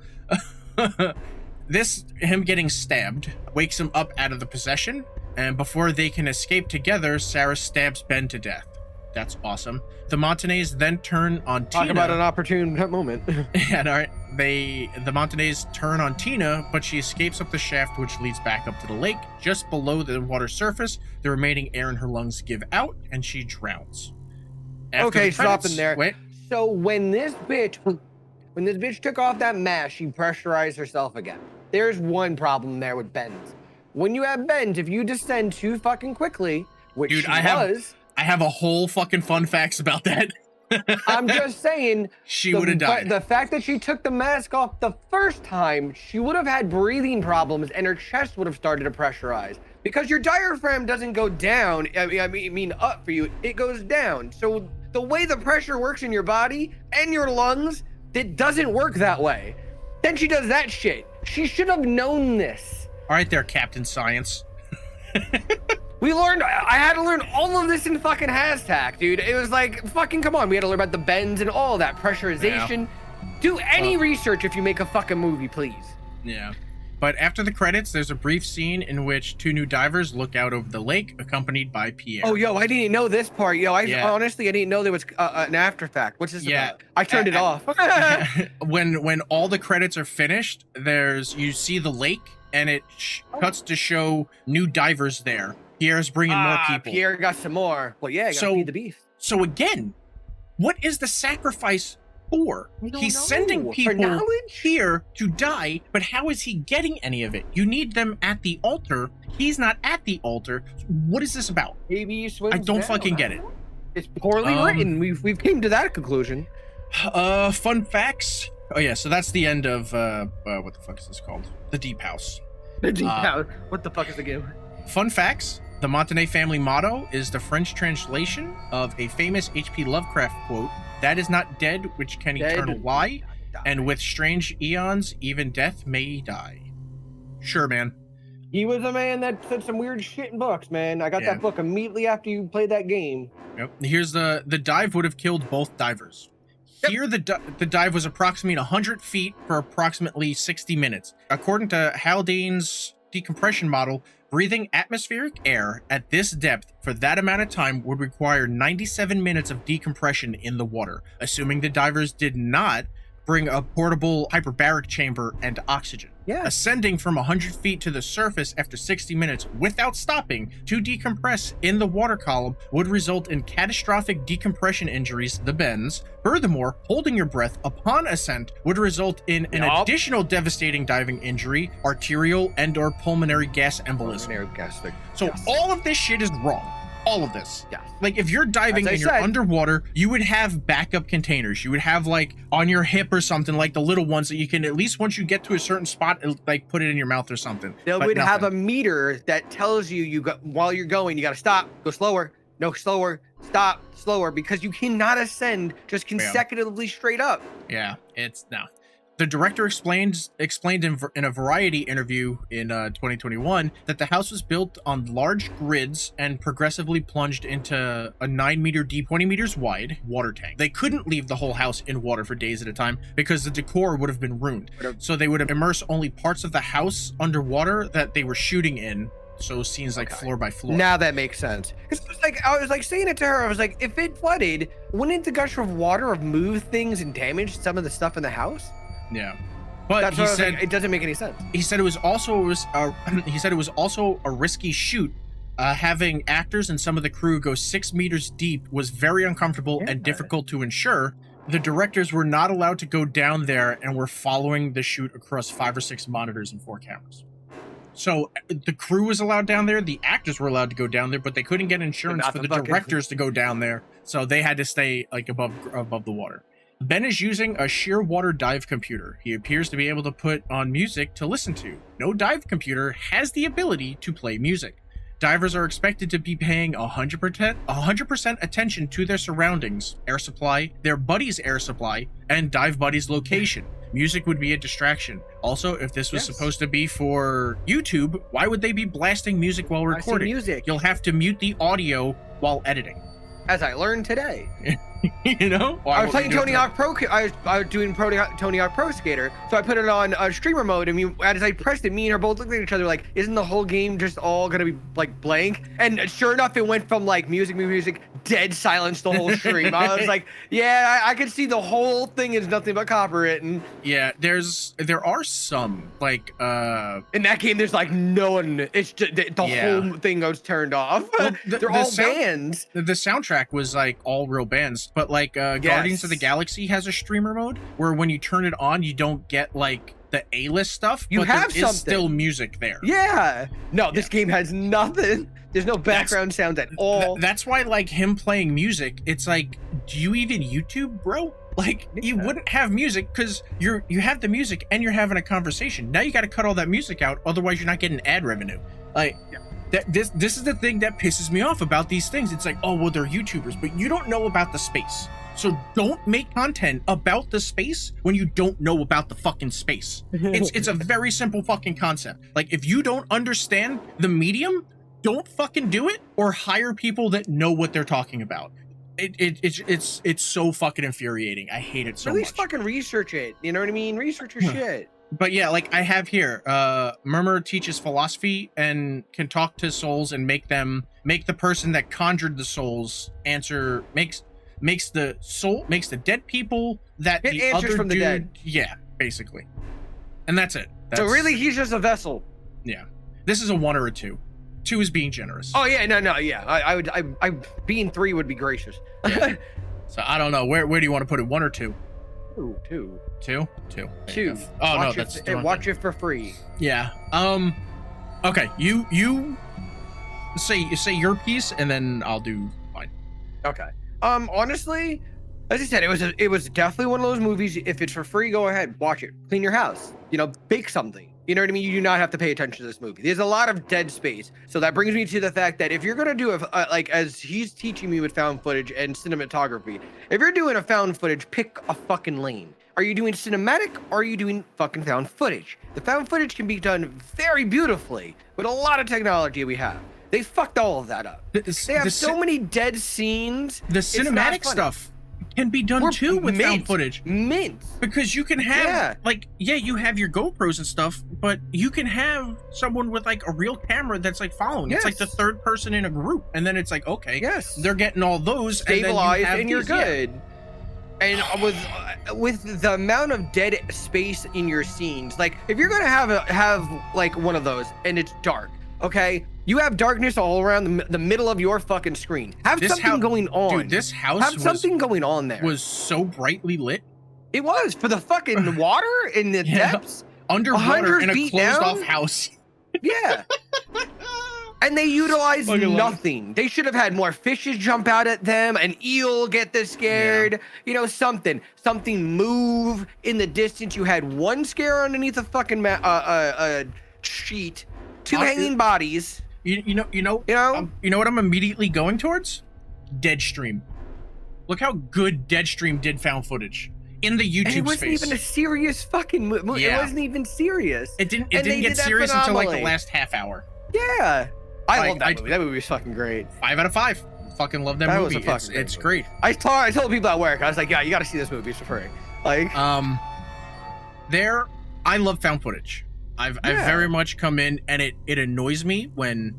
Him getting stabbed wakes him up out of the possession. And before they can escape together, Sarah stabs Ben to death. That's awesome. The Montagnais then turn on Tina. Talk about an opportune moment. Yeah, all right. The Montagnais turn on Tina, but she escapes up the shaft, which leads back up to the lake. Just below the water surface, the remaining air in her lungs give out, and she drowns. Okay, stop in there. Wait. So when this bitch took off that mask, she pressurized herself again. There's one problem there with Ben's. When you have bends, if you descend too fucking quickly, which dude, I have a whole fucking fun facts about that. I'm just saying, she would have died. The fact that she took the mask off the first time, she would have had breathing problems and her chest would have started to pressurize. Because your diaphragm doesn't go down, I mean up for you, it goes down. So the way the pressure works in your body and your lungs, it doesn't work that way. Then she does that shit. She should have known this. All right there, Captain Science. I had to learn all of this in fucking Hashtag, dude. It was like, fucking come on. We had to learn about the bends and all that pressurization. Yeah. Do any research if you make a fucking movie, please. Yeah. But after the credits, there's a brief scene in which two new divers look out over the lake, accompanied by Pierre. Oh, yo, I didn't know this part. Yo, honestly, I didn't know there was an after fact. What's this about? I turned it off. When all the credits are finished, you see the lake, and it cuts to show new divers there. Pierre's bringing more people. Pierre got some more. Well, yeah, gotta feed the beast. So again, what is the sacrifice for? He's sending people here to die, but how is he getting any of it? You need them at the altar. He's not at the altar. What is this about? Maybe you swim. I don't fucking get it. It's poorly written. We've came to that conclusion. Fun facts. Oh yeah, so that's the end of what the fuck is this called? The Deep House. The Deep House. What the fuck is the game? Fun facts. The Montané family motto is the French translation of a famous H.P. Lovecraft quote, "That is not dead which can eternal lie, and with strange eons even death may die." Sure, man. He was a man that said some weird shit in books, man. I got that book immediately after you played that game. Yep. Here's the dive would have killed both divers. Yep. Here, the dive was approximately 100 feet for approximately 60 minutes. According to Haldane's decompression model, breathing atmospheric air at this depth for that amount of time would require 97 minutes of decompression in the water, assuming the divers did not bring a portable hyperbaric chamber and oxygen. Yeah. Ascending from 100 feet to the surface after 60 minutes without stopping to decompress in the water column would result in catastrophic decompression injuries, the bends. Furthermore, holding your breath upon ascent would result in an additional devastating diving injury, arterial and/or pulmonary gas embolism. So all of this shit is wrong. All of this. Yeah. Like if you're diving and you're underwater, you would have backup containers. You would have like on your hip or something, like the little ones that you can at least once you get to a certain spot, like put it in your mouth or something. They would have a meter that tells you while you're going, you got to stop, go slower, no slower, stop, slower, because you cannot ascend just consecutively straight up. Yeah, it's no. The director explained in a Variety interview in 2021 that the house was built on large grids and progressively plunged into a 9-meter deep, 20 meters wide water tank. They couldn't leave the whole house in water for days at a time because the decor would have been ruined. So they would have immersed only parts of the house underwater that they were shooting in. So scenes like floor by floor. Now that makes sense. Because I was like saying it to her. I was like, if it flooded, wouldn't the gush of water have moved things and damaged some of the stuff in the house? Yeah, but he said it doesn't make any sense. He said it was also a risky shoot. Having actors and some of the crew go 6 meters deep was very uncomfortable and difficult to ensure. The directors were not allowed to go down there and were following the shoot across 5 or 6 monitors and 4 cameras. So the crew was allowed down there, the actors were allowed to go down there, but they couldn't get insurance for the directors to go down there, so they had to stay like above the water. Ben is using a sheer water dive computer. He appears to be able to put on music to listen to. No dive computer has the ability to play music. Divers are expected to be paying 100% attention to their surroundings, air supply, their buddy's air supply, and dive buddy's location. Music would be a distraction. Also, if this was supposed to be for YouTube, why would they be blasting music while recording? You'll have to mute the audio while editing. As I learned today. You know? I was playing Tony Hawk Pro. I was doing Tony Hawk Pro Skater, so I put it on streamer mode, and as I pressed it, me and her both looked at each other like, isn't the whole game just all gonna be like blank? And sure enough, it went from like music, dead silence the whole stream. I was like, yeah, I could see the whole thing is nothing but copywritten. Yeah, there are some like in that game. There's like no one. It's just the whole thing goes turned off. Well, they're all bands. The soundtrack was like all real bands. But like Guardians of the Galaxy has a streamer mode where when you turn it on, you don't get like the A-list stuff. You have there is still music there. Yeah. No, this game has nothing. There's no background sound at all. That's why like him playing music, it's like, do you even YouTube, bro? Like you wouldn't have music because you have the music and you're having a conversation. Now you got to cut all that music out, otherwise you're not getting ad revenue. Like. This is the thing that pisses me off about these things. It's like, oh, well, they're YouTubers, but you don't know about the space. So don't make content about the space when you don't know about the fucking space. It's a very simple fucking concept. Like, if you don't understand the medium, don't fucking do it or hire people that know what they're talking about. It's so fucking infuriating. I hate it so much. At least fucking research it. You know what I mean? Research your shit. But yeah, like I have here, Murmur teaches philosophy and can talk to souls and make the person that conjured the souls answer, makes the dead people that get answers from the dead. Yeah, basically. And that's it. So really, he's just a vessel. Yeah. This is a 1 or a 2. 2 is being generous. Oh yeah, no, yeah. I being 3 would be gracious. Yeah. So I don't know. Where do you want to put it? 1 or 2? 2. 2? 2. 2. Oh no, that's watch it for free. Yeah. Okay. You say your piece, and then I'll do mine. Okay. Honestly, as I said, it was definitely one of those movies. If it's for free, go ahead, watch it. Clean your house. Bake something. You know what I mean? You do not have to pay attention to this movie. There's a lot of dead space. So that brings me to the fact that if you're going to do like as he's teaching me with found footage and cinematography, if you're doing a found footage, pick a fucking lane. Are you doing cinematic or are you doing fucking found footage? The found footage can be done very beautifully with a lot of technology we have. They fucked all of that up. They have so many dead scenes. The cinematic stuff can be done too with found footage. Because you can have you have your GoPros and stuff, but you can have someone with like a real camera that's like following. Yes. It's like the third person in a group, and then it's like, okay, yes, they're getting all those stabilized, and you're good. Yeah. And with the amount of dead space in your scenes, like if you're gonna have like one of those and it's dark, okay, you have darkness all around the middle of your fucking screen. Have something going on. Dude, this house have something going on there. Was so brightly lit. It was for the fucking water in the depths. Underwater in a closed off house. Yeah. And they utilized nothing. They should have had more fishes jump out at them, an eel get this scared, something move in the distance. You had one scare underneath a fucking sheet, 2 hanging bodies. You know what I'm immediately going towards? Deadstream. Look how good Deadstream did found footage in the YouTube space. It wasn't even a serious fucking movie. Yeah. It wasn't even serious. It didn't get serious until like the last half hour. Yeah. I love that movie. That movie was fucking great. 5 out of 5. Fucking love that movie. It's great. I told people at work, I was like, yeah, you got to see this movie. It's for free. Like, I love found footage. I've very much come in, and it annoys me when,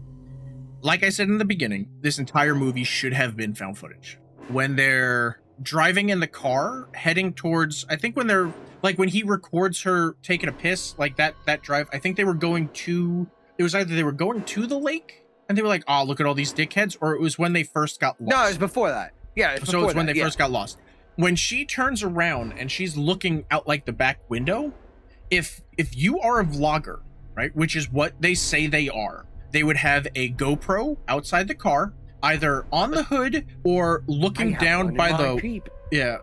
like I said in the beginning, this entire movie should have been found footage. When they're driving in the car, heading towards, I think when they're, like when he records her taking a piss, like that drive, I think they were going to, it was either they were going to the lake, and they were like, oh, look at all these dickheads, or it was when they first got lost. No, it was before that. Yeah, so it was when they first got lost. When she turns around and she's looking out like the back window, if you are a vlogger, right, which is what they say they are, they would have a GoPro outside the car, either on the hood or looking down by the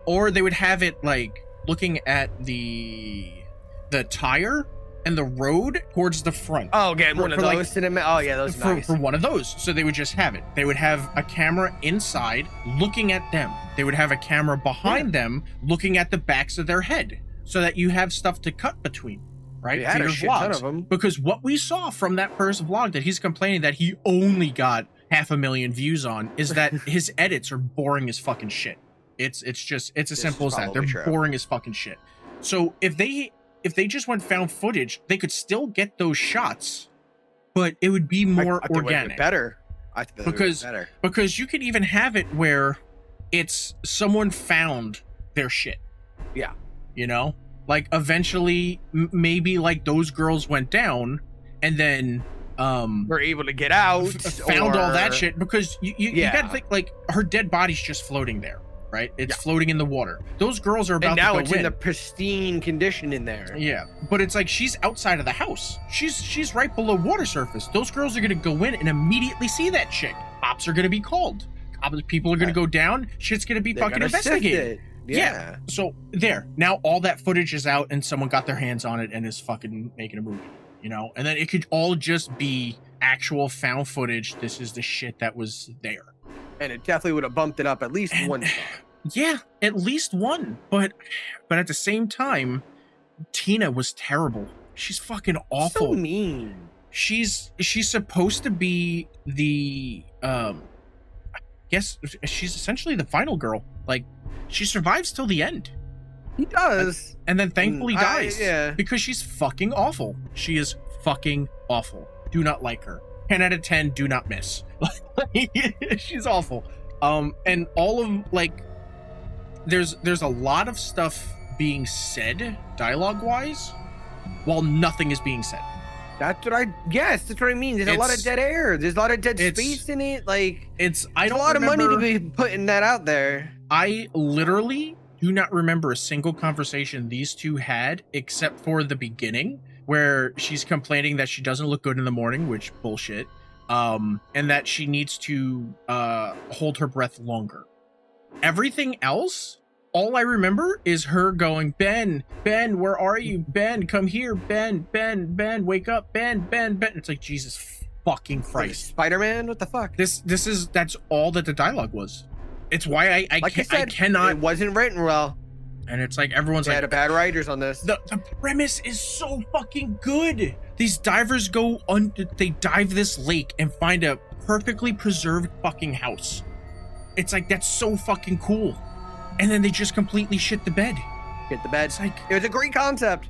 or they would have it like looking at the tire and the road towards the front. Oh, okay, one of those. Oh yeah, those are nice. For one of those. So they would just have it. They would have a camera inside looking at them. They would have a camera behind them looking at the backs of their head, so that you have stuff to cut between, right? We had a shit ton of them. Because what we saw from that first vlog that he's complaining that he only got 500,000 views on is that his edits are boring as fucking shit. It's as simple as that. They're boring as fucking shit. So if they just went found footage, they could still get those shots, but it would be more organic. Better. I think that would be better. Because you could even have it where it's someone found their shit. Yeah. Like eventually maybe like those girls went down and then were able to get out, found all that shit, because you gotta think like her dead body's just floating there, right? It's floating in the water. Those girls are about to go in. And now it's in the pristine condition in there. Yeah, but it's like she's outside of the house. She's right below water surface. Those girls are gonna go in and immediately see that chick. Cops are gonna be called. People are gonna go down. Shit's gonna be fucking investigated. Yeah. So there. Now all that footage is out and someone got their hands on it and is fucking making a movie, And then it could all just be actual found footage. This is the shit that was there. And it definitely would have bumped it up at least one. Yeah, at least one. But at the same time, Tina was terrible. She's fucking awful. So mean. She's supposed to be the guess she's essentially the final girl. Like, she survives till the end. He does. And then thankfully dies. Because she's fucking awful. She is fucking awful. Do not like her. 10 out of 10, do not miss. She's awful. And all of, like, there's a lot of stuff being said, dialogue-wise, while nothing is being said. Yes, that's what I mean. There's a lot of dead air. There's a lot of dead space in it. Like, I don't a lot of money to be putting that out there. I literally do not remember a single conversation these two had, except for the beginning, where she's complaining that she doesn't look good in the morning, which bullshit, and that she needs to hold her breath longer. Everything else, all I remember is her going, Ben, where are you? Ben, come here. Ben, wake up. Ben. It's like, Jesus fucking Christ. Spider-Man? What the fuck? That's all that the dialogue was. It's why I cannot. It wasn't written well. And it's like, everyone's like, had bad writers on this. The premise is so fucking good. These divers they dive this lake and find a perfectly preserved fucking house. It's like, that's so fucking cool. And then they just completely shit the bed. It's like, it was a great concept.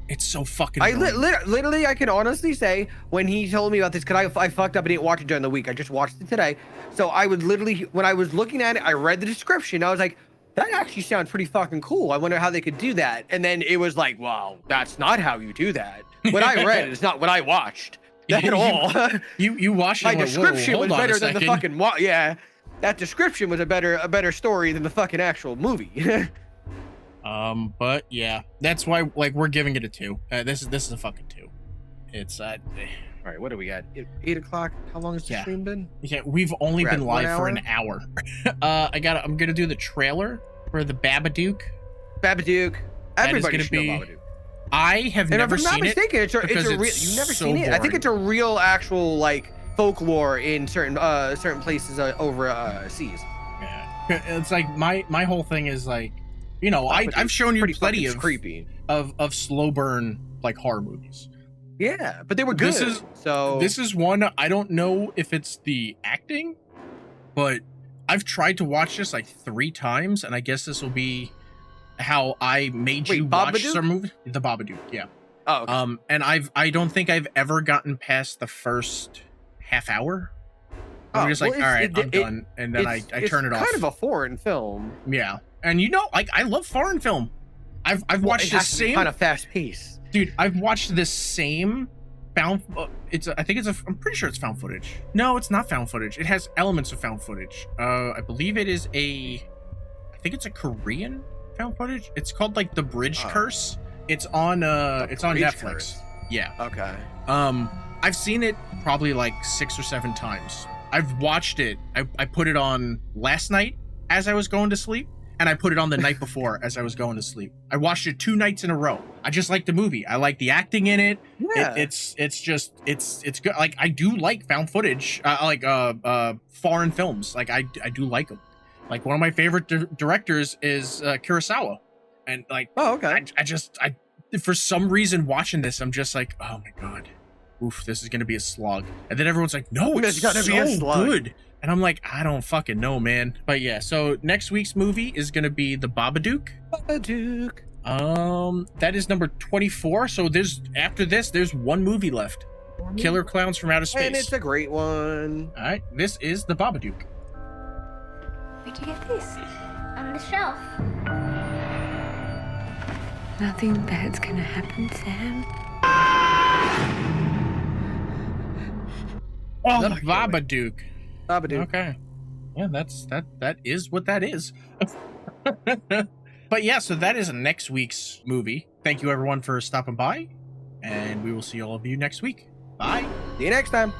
It's so fucking literally, I can honestly say, when he told me about this, because I fucked up and didn't watch it during the week. I just watched it today. So I would literally, when I was looking at it, I read the description. I was like, that actually sounds pretty fucking cool. I wonder how they could do that. And then it was like, wow, that's not how you do that. What I read is not what I watched at all. You watched it. My description was better than the fucking, yeah. That description was a better story than the fucking actual movie. But yeah, that's why, like, we're giving it a 2. This is a fucking 2. It's all right, what do we got? 8 o'clock. How long has the stream been? Yeah, we've only been live for an hour. I'm gonna do the trailer for the Babadook. Everybody's gonna be Babadook. I have never seen it. If I'm not mistaken, it's a real. You've never seen it. I think it's a real, actual, like, folklore in certain places over seas. Yeah, it's like my whole thing is like, you know, I've shown you plenty of creepy of slow burn, like, horror movies. Yeah, but they were good. This is one, I don't know if it's the acting, but I've tried to watch this like 3 times, and I guess this will be how I made you watch some movie. The Babadook, yeah. Oh, okay. And I don't think I've ever gotten past the first half hour. I'm just like, all right, I'm done, and then I turn it off. It's kind of a foreign film. Yeah, and you know, like, I love foreign film. I've watched the same kind of fast pace. Dude, I've watched this same I'm pretty sure it's found footage. No, it's not found footage. It has elements of found footage. I believe it is I think it's a Korean found footage. It's called, like, The Bridge Curse. It's on Netflix. Curse. Yeah. Okay. I've seen it probably like 6 or 7 times. I've watched it. I put it on last night as I was going to sleep, and I put it on the night before as I was going to sleep. I watched it 2 nights in a row. I just like the movie. I like the acting in it. Yeah. It's good. Like, I do like found footage. Like foreign films. Like, I do like them. Like, one of my favorite directors is Kurosawa, and like, oh, okay. I for some reason watching this, I'm just like, oh my god, oof, this is gonna be a slog. And then everyone's like, no, it's so good. And I'm like, I don't fucking know, man. But yeah, so next week's movie is gonna be The Babadook. That is number 24. So after this, there's 1 movie left. Killer Clowns from Outer Space. And it's a great one. All right, this is The Babadook. Where'd you get this? On the shelf. Nothing bad's gonna happen, Sam. Oh, Babadook. Babadook. Okay. Yeah, that is what that is. But yeah, so that is next week's movie. Thank you everyone for stopping by, and we will see all of you next week. Bye. See you next time.